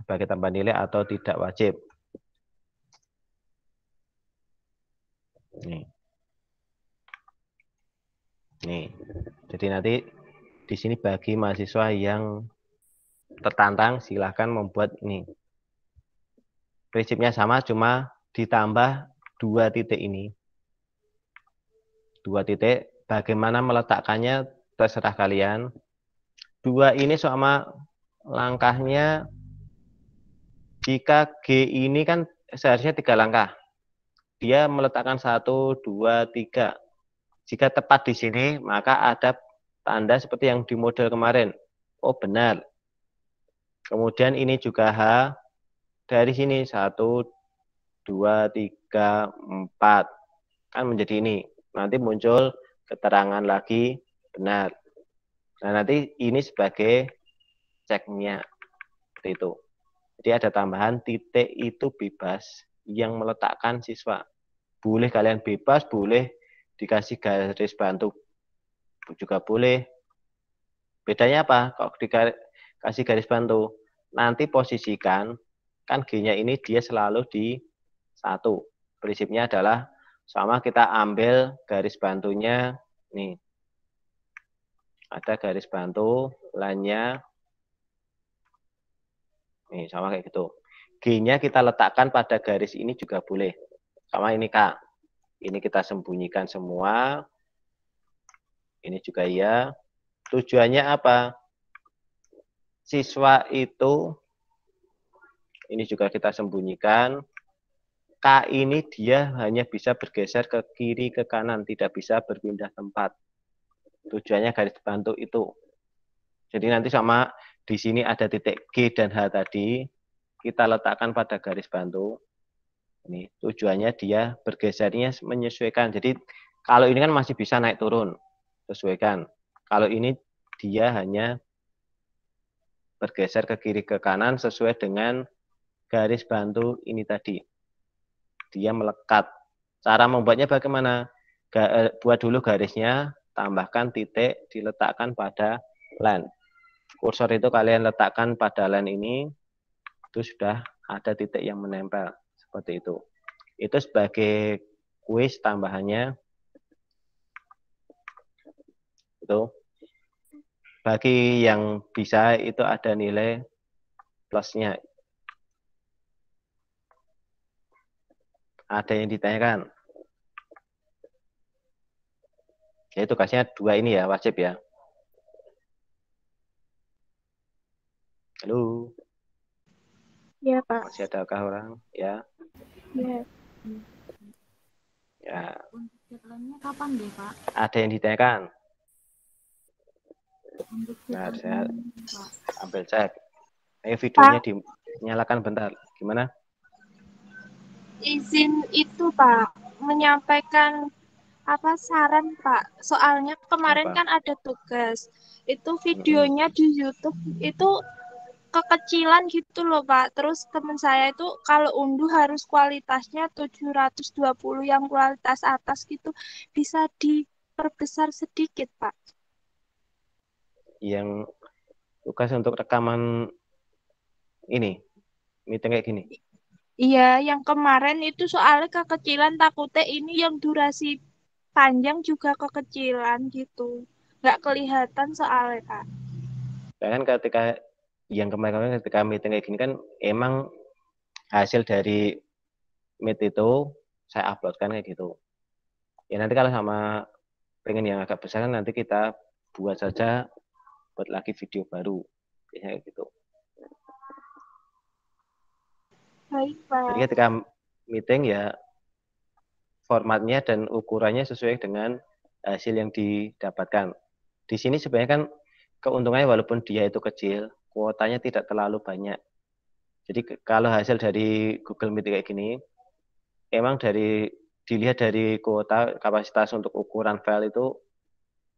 Bagi tambah nilai atau tidak wajib. Nih. Jadi nanti di sini bagi mahasiswa yang tertantang silahkan membuat ini. Prinsipnya sama, cuma ditambah 2 titik ini. 2 titik, bagaimana meletakkannya terserah kalian. 2 ini sama langkahnya, jika G ini kan seharusnya 3 langkah. Dia meletakkan 1, 2, 3. Jika tepat di sini, maka ada tanda seperti yang di model kemarin. Oh, benar. Kemudian ini juga H. Dari sini 1, 2, 3, 4. Kan menjadi ini. Nanti muncul keterangan lagi benar. Nah, nanti ini sebagai ceknya. Seperti itu. Jadi ada tambahan titik itu bebas yang meletakkan siswa. Boleh kalian bebas, boleh dikasih garis bantu. Juga boleh. Bedanya apa? Kalau dikasih garis bantu, nanti posisikan, kan G-nya ini dia selalu di 1. Prinsipnya adalah sama kita ambil garis bantunya, nih. Ada garis bantu, lainnya, nih sama kayak gitu. G-nya kita letakkan pada garis ini juga boleh. Sama ini K. Ini kita sembunyikan semua. Ini juga ya. Tujuannya apa? Siswa itu, ini juga kita sembunyikan. K ini dia hanya bisa bergeser ke kiri, ke kanan. Tidak bisa berpindah tempat. Tujuannya garis bantu itu. Jadi nanti sama di sini ada titik G dan H tadi. Kita letakkan pada garis bantu. Ini tujuannya dia bergesernya menyesuaikan. Jadi kalau ini kan masih bisa naik turun. Sesuaikan. Kalau ini dia hanya bergeser ke kiri ke kanan sesuai dengan garis bantu ini tadi. Dia melekat. Cara membuatnya bagaimana? Buat dulu garisnya, tambahkan titik, diletakkan pada line. Kursor itu kalian letakkan pada line ini, itu sudah ada titik yang menempel. Seperti itu. Itu sebagai kuis tambahannya. Itu. Bagi yang bisa itu ada nilai plusnya. Ada yang ditanyakan? Ya, tugasnya 2 ini ya, wajib ya. Halo. Ya, Pak. Masih adakah orang? Ya. Ya. Ya. Untuk deadline-nya kapan deh, Pak? Ada yang ditanyakan? Untuk Nah, deadline-nya, saya Pak. ambil cek. Ayo videonya dinyalakan bentar. Gimana? Izin itu, Pak, menyampaikan saran Pak. Soalnya kemarin Apa? kan ada tugas. Itu Mm-mm. videonya di YouTube itu kekecilan gitu loh Pak. Terus teman saya itu kalau unduh harus kualitasnya 720 yang kualitas atas gitu. Bisa diperbesar sedikit Pak. Yang tugas untuk rekaman ini, meeting kayak gini. Iya, yang kemarin itu soalnya kekecilan takutnya ini yang durasi panjang juga kekecilan gitu. Nggak kelihatan soalnya Kak. Saya kan ketika yang kemarin-kemarin ketika meeting kayak gini kan emang hasil dari meet itu saya uploadkan kayak gitu. Ya nanti kalau sama pengen yang agak besar kan nanti kita buat saja buat lagi video baru. Biasanya kayak gitu. Baik Jadi Pak. ketika meeting ya formatnya dan ukurannya sesuai dengan hasil yang didapatkan. Di sini sebenarnya kan keuntungannya walaupun dia itu kecil, kuotanya tidak terlalu banyak. Jadi kalau hasil dari Google Meet kayak gini, emang dilihat dari kuota kapasitas untuk ukuran file itu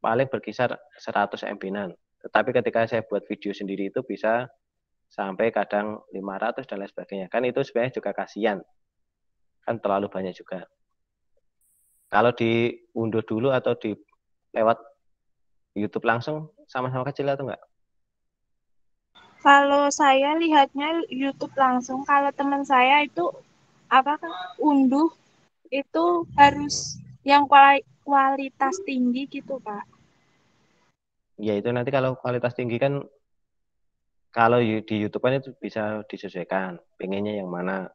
paling berkisar 100 MB-an. Tetapi ketika saya buat video sendiri itu bisa sampai kadang 500 dan lain sebagainya. Kan itu sebenarnya juga kasihan. Kan terlalu banyak juga. Kalau diunduh dulu atau di lewat YouTube langsung sama-sama kecil atau enggak? Kalau saya lihatnya YouTube langsung. Kalau teman saya itu apa kan unduh itu harus yang kualitas tinggi gitu Pak. Ya itu nanti kalau kualitas tinggi kan kalau di YouTube kan itu bisa disesuaikan. Pengennya yang mana?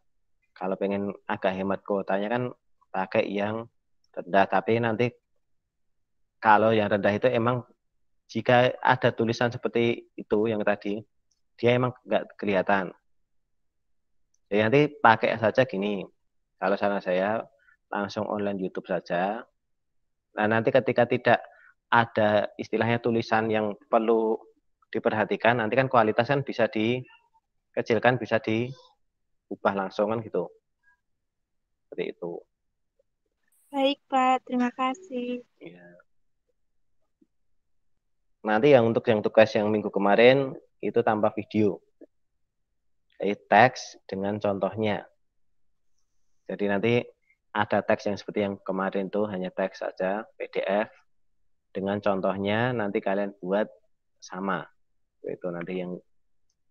Kalau pengen agak hemat kuotanya kan pakai yang rendah. Tapi nanti kalau yang rendah itu emang jika ada tulisan seperti itu yang tadi, dia emang nggak kelihatan. Jadi nanti pakai saja gini. Kalau saran saya langsung online YouTube saja. Nah nanti ketika tidak ada istilahnya tulisan yang perlu diperhatikan, nanti kan kualitas kan bisa dikecilkan, bisa diubah langsung kan gitu. Seperti itu. Baik Pak, terima kasih. Ya. Nanti yang untuk yang tugas yang minggu kemarin itu tambah video. Jadi teks dengan contohnya. Jadi nanti ada teks yang seperti yang kemarin tuh hanya teks saja, PDF. Dengan contohnya nanti kalian buat sama. Itu nanti yang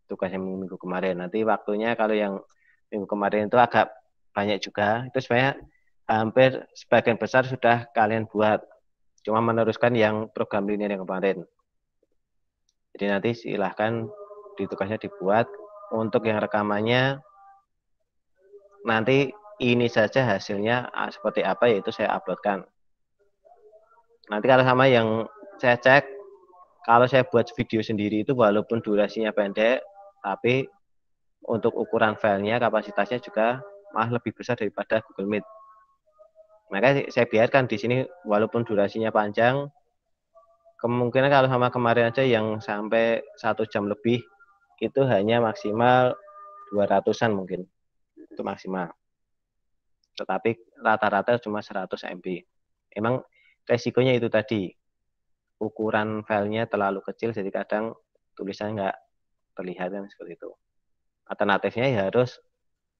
tugas yang minggu kemarin. Nanti waktunya kalau yang minggu kemarin itu agak banyak juga. Itu sebenarnya hampir sebagian besar sudah kalian buat. Cuma meneruskan yang program linear yang kemarin. Jadi nanti silahkan di tugasnya dibuat. Untuk yang rekamannya nanti ini saja hasilnya seperti apa yaitu saya uploadkan. Nanti kalau sama yang saya cek, kalau saya buat video sendiri itu walaupun durasinya pendek, tapi untuk ukuran filenya kapasitasnya juga malah lebih besar daripada Google Meet. Maka saya biarkan di sini walaupun durasinya panjang, kemungkinan kalau sama kemarin aja yang sampai 1 jam lebih itu hanya maksimal 200-an mungkin. Itu maksimal. Tetapi rata-rata cuma 100 MB. Emang resikonya itu tadi. Ukuran filenya terlalu kecil jadi kadang tulisannya nggak terlihat kan seperti itu. Alternatifnya ya harus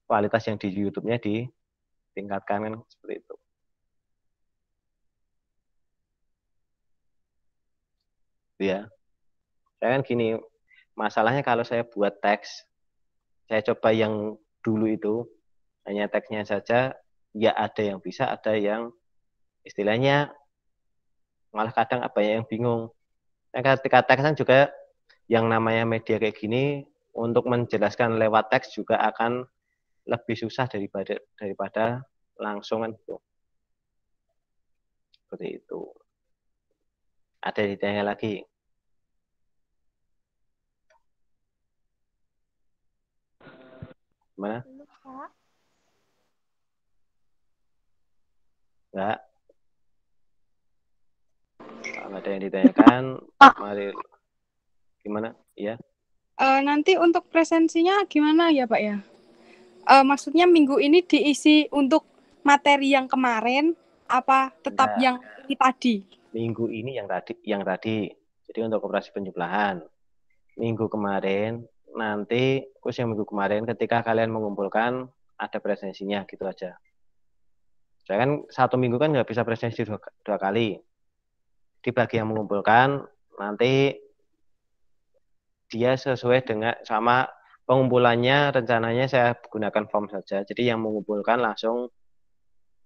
kualitas yang di YouTube-nya ditingkatkan kan seperti itu. Ya, saya kan gini, masalahnya kalau saya buat teks, saya coba yang dulu itu hanya teksnya saja, ya ada yang bisa, ada yang istilahnya malah kadang apa ya yang bingung. Nah, ketika teks kan juga yang namanya media kayak gini untuk menjelaskan lewat teks juga akan lebih susah daripada langsung kan gitu. Seperti itu. Ada ditanya lagi? Gimana? Belum, Pak. Enggak? Kalau ada yang ditanyakan, Pak, mari gimana? Iya. nanti untuk presensinya gimana ya Pak ya? Maksudnya minggu ini diisi untuk materi yang kemarin apa tetap Enggak. yang ini tadi? Minggu ini yang tadi. Jadi untuk operasi penjumlahan. Minggu kemarin, nanti khusus yang minggu kemarin ketika kalian mengumpulkan ada presensinya gitu aja. Saya kan 1 minggu kan nggak bisa presensi dua kali. Dibagi yang mengumpulkan, nanti dia sesuai dengan sama pengumpulannya, rencananya saya gunakan form saja. Jadi yang mengumpulkan langsung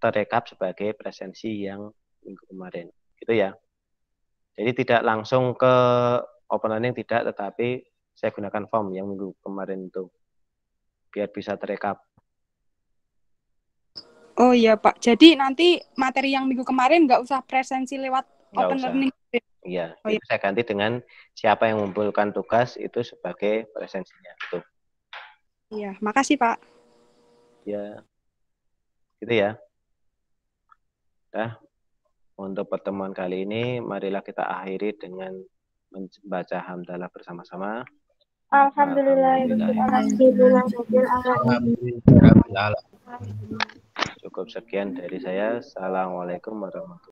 terrekap sebagai presensi yang minggu kemarin. Gitu ya. Jadi tidak langsung ke open learning, tidak, tetapi saya gunakan form yang minggu kemarin itu. Biar bisa terekap. Oh iya Pak, jadi nanti materi yang minggu kemarin nggak usah presensi lewat Nggak open usah. learning. Iya, Oh, itu saya ganti dengan siapa yang mengumpulkan tugas itu sebagai presensinya. Gitu. Iya, makasih Pak. Ya, gitu ya. Nah, untuk pertemuan kali ini, marilah kita akhiri dengan membaca hamdalah bersama-sama. Cukup sekian dari saya. Assalamualaikum warahmatullahi wabarakatuh.